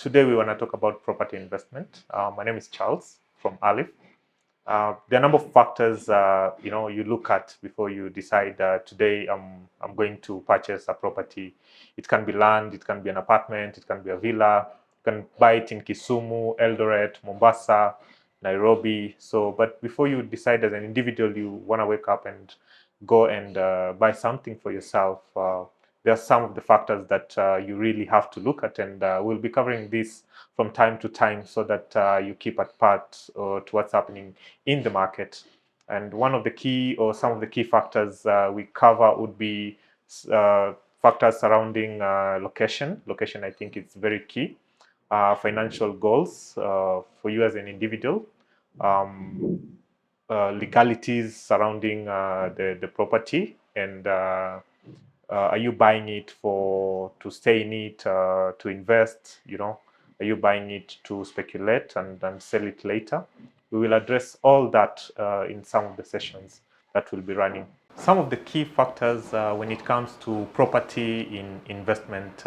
Today we want to talk about property investment. My name is Charles from Alif. There are a number of factors you look at before you decide today I'm going to purchase a property. It can be land, it can be an apartment, it can be a villa. You can buy it in Kisumu, Eldoret, Mombasa, Nairobi. But before you decide as an individual, you want to wake up and go and buy something for yourself. There are some of the factors that you really have to look at, and we'll be covering this from time to time so that you keep at part to what's happening in the market. And one of the key or some of the key factors we cover would be factors surrounding location. Location, I think, is very key. Financial goals for you as an individual. Legalities surrounding the property, and are you buying it to stay in it, to invest? Are you buying it to speculate and sell it later? We will address all that in some of the sessions that we'll be running. Some of the key factors when it comes to property in investment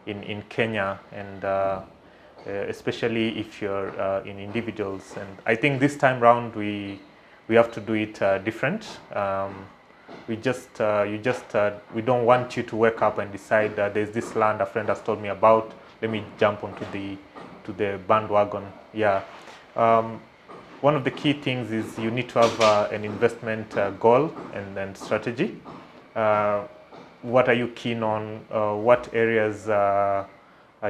in Kenya, and especially if you're in individuals. And I think this time round we have to do it different. We don't want you to wake up and decide there's this land a friend has told me about. Let me jump onto the bandwagon. Yeah. One of the key things is you need to have an investment goal and strategy. What are you keen on? What areas are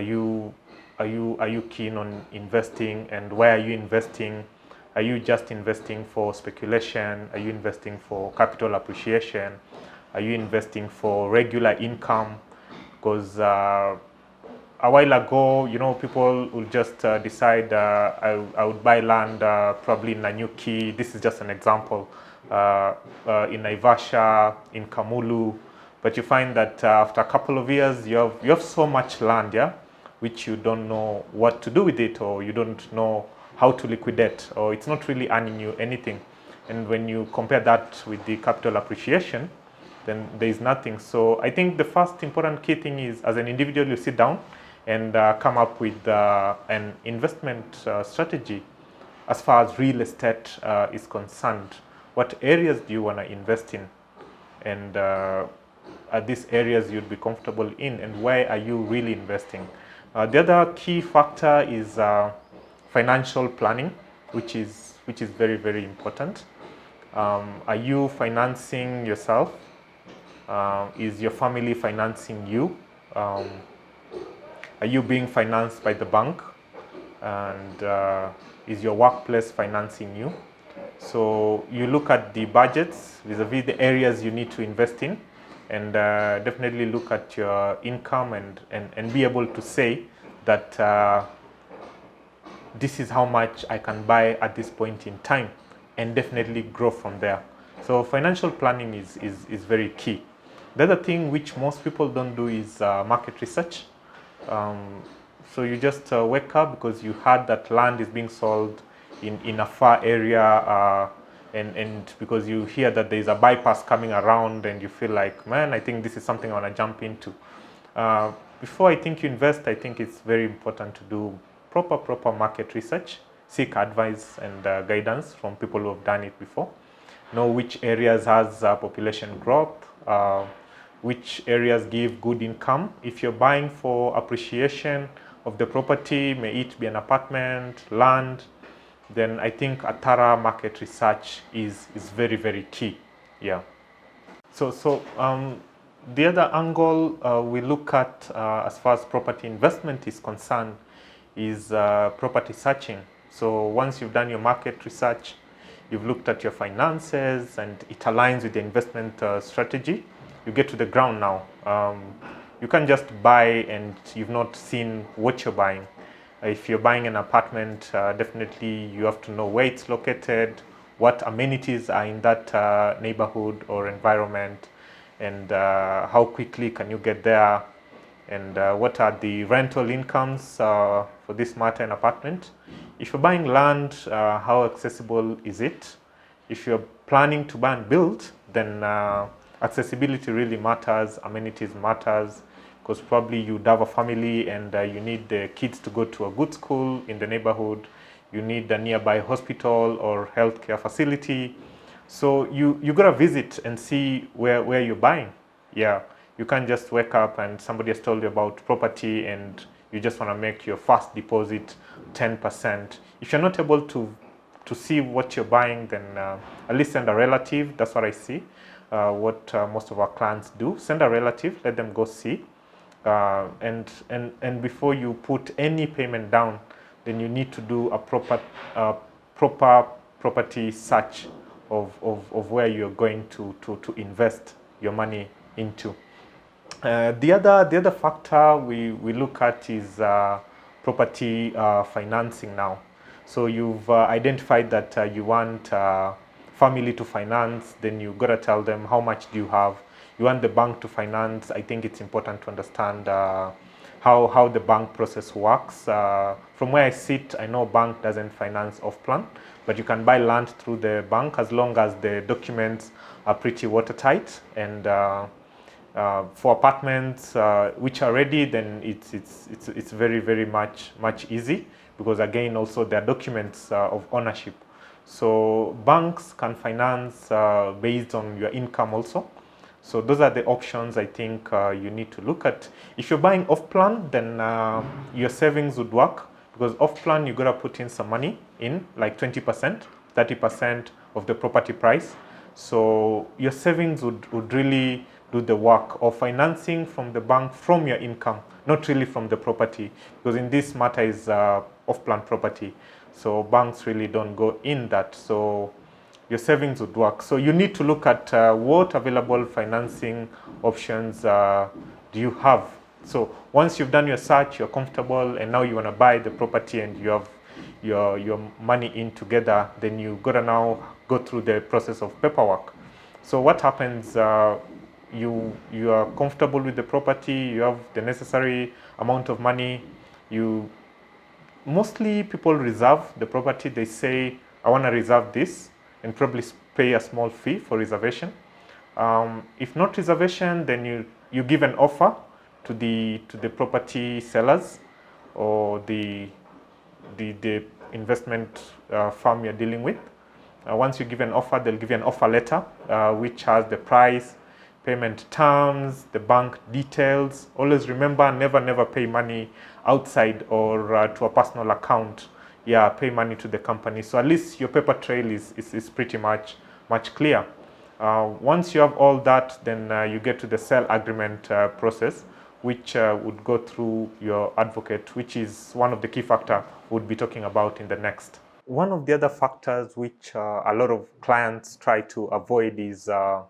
you keen on investing, and where are you investing? Are you just investing for speculation? Are you investing for capital appreciation? Are you investing for regular income? Because a while ago, people will just decide I would buy land probably in Nanyuki. This is just an example. In Naivasha, in Kamulu. But you find that after a couple of years, you have so much land, yeah, which you don't know what to do with it, or you don't know how to liquidate, or it's not really earning you anything. And when you compare that with the capital appreciation, then there is nothing. So I think the first important key thing is, as an individual, you sit down and come up with an investment strategy as far as real estate is concerned. What areas do you want to invest in, and are these areas you'd be comfortable in, and where are you really investing? The other key factor is financial planning, which is very, very important. Are you financing yourself? Is your family financing you? Are you being financed by the bank? And is your workplace financing you? So you look at the budgets vis-a-vis the areas you need to invest in, and definitely look at your income and be able to say that this is how much I can buy at this point in time, and definitely grow from there. So financial planning is very key. The other thing which most people don't do is market research. So you just wake up because you heard that land is being sold in a far area, and because you hear that there's a bypass coming around, and you feel like, man, I think this is something I want to jump into. Before I think you invest, I think it's very important to do proper market research, seek advice and guidance from people who have done it before. Know which areas has population growth, which areas give good income. If you're buying for appreciation of the property, may it be an apartment, land, then I think a thorough market research is very, very key. Yeah. So the other angle we look at as far as property investment is concerned is property searching. So once you've done your market research, you've looked at your finances, and it aligns with the investment strategy, you get to the ground now. You can't just buy and you've not seen what you're buying. If you're buying an apartment, definitely you have to know where it's located, what amenities are in that neighborhood or environment, and how quickly can you get there, and what are the rental incomes for this matter an apartment. If you're buying land, how accessible is it? If you're planning to buy and build, then accessibility really matters, amenities matters. because probably you'd have a family and you need the kids to go to a good school in the neighborhood. You need a nearby hospital or healthcare facility. So you gotta visit and see where you're buying. Yeah, you can't just wake up and somebody has told you about property and you just want to make your first deposit 10%. If you're not able to see what you're buying, then at least send a relative. That's what I see. What most of our clients do: send a relative, let them go see, and before you put any payment down, then you need to do a proper property search of where you're going to invest your money into. The other factor we look at is property financing now. So you've identified that you want family to finance, then you gotta tell them how much do you have. You want the bank to finance. I think it's important to understand how the bank process works. From where I sit, I know bank doesn't finance off-plan, but you can buy land through the bank as long as the documents are pretty watertight. And for apartments which are ready, then it's very much easy, because again also there are documents of ownership. So banks can finance based on your income also. So those are the options I think you need to look at. If you're buying off plan, then your savings would work, because off plan you gotta put in some money in, like 20%, 30% of the property price. So your savings would really do the work of financing from the bank from your income, not really from the property, because in this matter is off-plan property. So banks really don't go in that. So your savings would work. So you need to look at what available financing options do you have. So once you've done your search, you're comfortable, and now you want to buy the property and you have your money in together, then you gotta now go through the process of paperwork. So what happens, you are comfortable with the property, you have the necessary amount of money, mostly people reserve the property. They say, I want to reserve this, and probably pay a small fee for reservation. If not reservation, then you give an offer to the property sellers or the investment firm you're dealing with. Once you give an offer, they'll give you an offer letter which has the price, payment terms, the bank details. Always remember, never pay money outside or to a personal account. Yeah, pay money to the company. So at least your paper trail is pretty much clear. Once you have all that, then you get to the sale agreement process, which would go through your advocate, which is one of the key factors we'll be talking about in the next. One of the other factors which a lot of clients try to avoid is the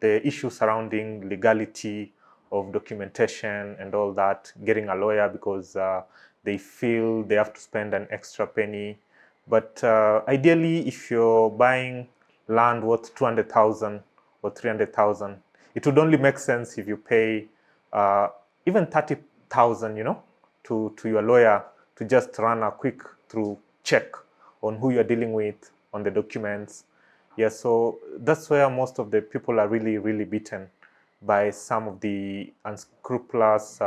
issue surrounding legality of documentation and all that, getting a lawyer because they feel they have to spend an extra penny. But ideally, if you're buying land worth 200,000 or 300,000, it would only make sense if you pay even 30,000, to your lawyer to just run a quick through check on who you're dealing with, on the documents. Yeah, so that's where most of the people are really beaten by some of the unscrupulous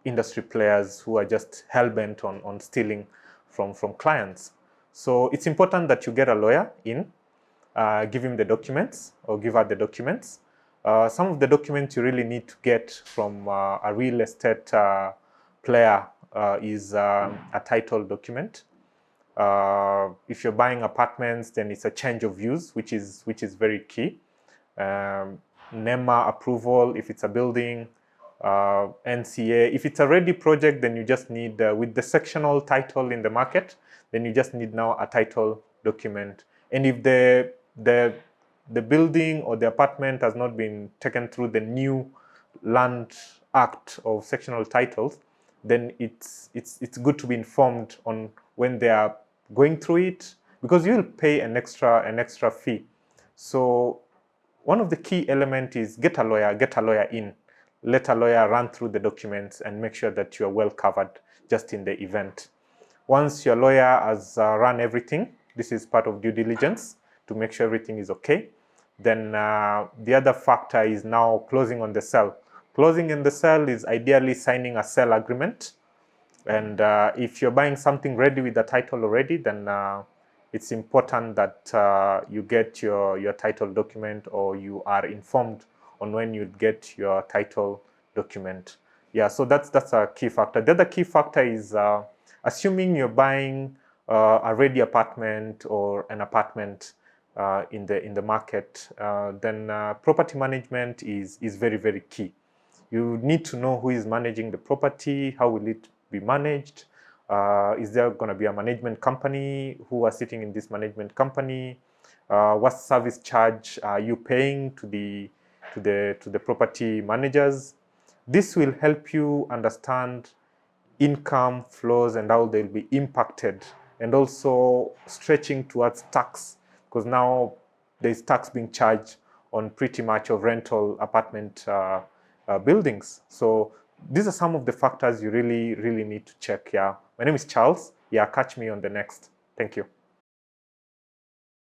industry players who are just hell-bent on stealing from clients. So it's important that you get a lawyer in, give him the documents or give her the documents. Some of the documents you really need to get from a real estate player is a title document. If you're buying apartments, then it's a change of use, which is very key. NEMA approval if it's a building, NCA. If it's a ready project, then you just need, with the sectional title in the market, then you just need now a title document. And if the building or the apartment has not been taken through the new Land Act of sectional titles, then it's good to be informed on when they are going through it, because you'll pay an extra fee. So one of the key elements is get a lawyer in. Let a lawyer run through the documents and make sure that you are well covered just in the event. Once your lawyer has run everything, this is part of due diligence to make sure everything is okay. Then the other factor is now closing on the sale. Closing in the sale is ideally signing a sale agreement. And if you're buying something ready with the title already, then it's important that you get your title document, or you are informed on when you get your title document. Yeah, so that's a key factor. The other key factor is assuming you're buying a ready apartment or an apartment in the market, then property management is very, very key. You need to know who is managing the property, how will it be managed, is there going to be a management company, who are sitting in this management company, what service charge are you paying to the property managers. This will help you understand income flows and how they'll be impacted, and also stretching towards tax, because now there's tax being charged on pretty much of rental apartment buildings. So these are some of the factors you really need to check. Yeah, my name is Charles. Yeah, catch me on the next. Thank you.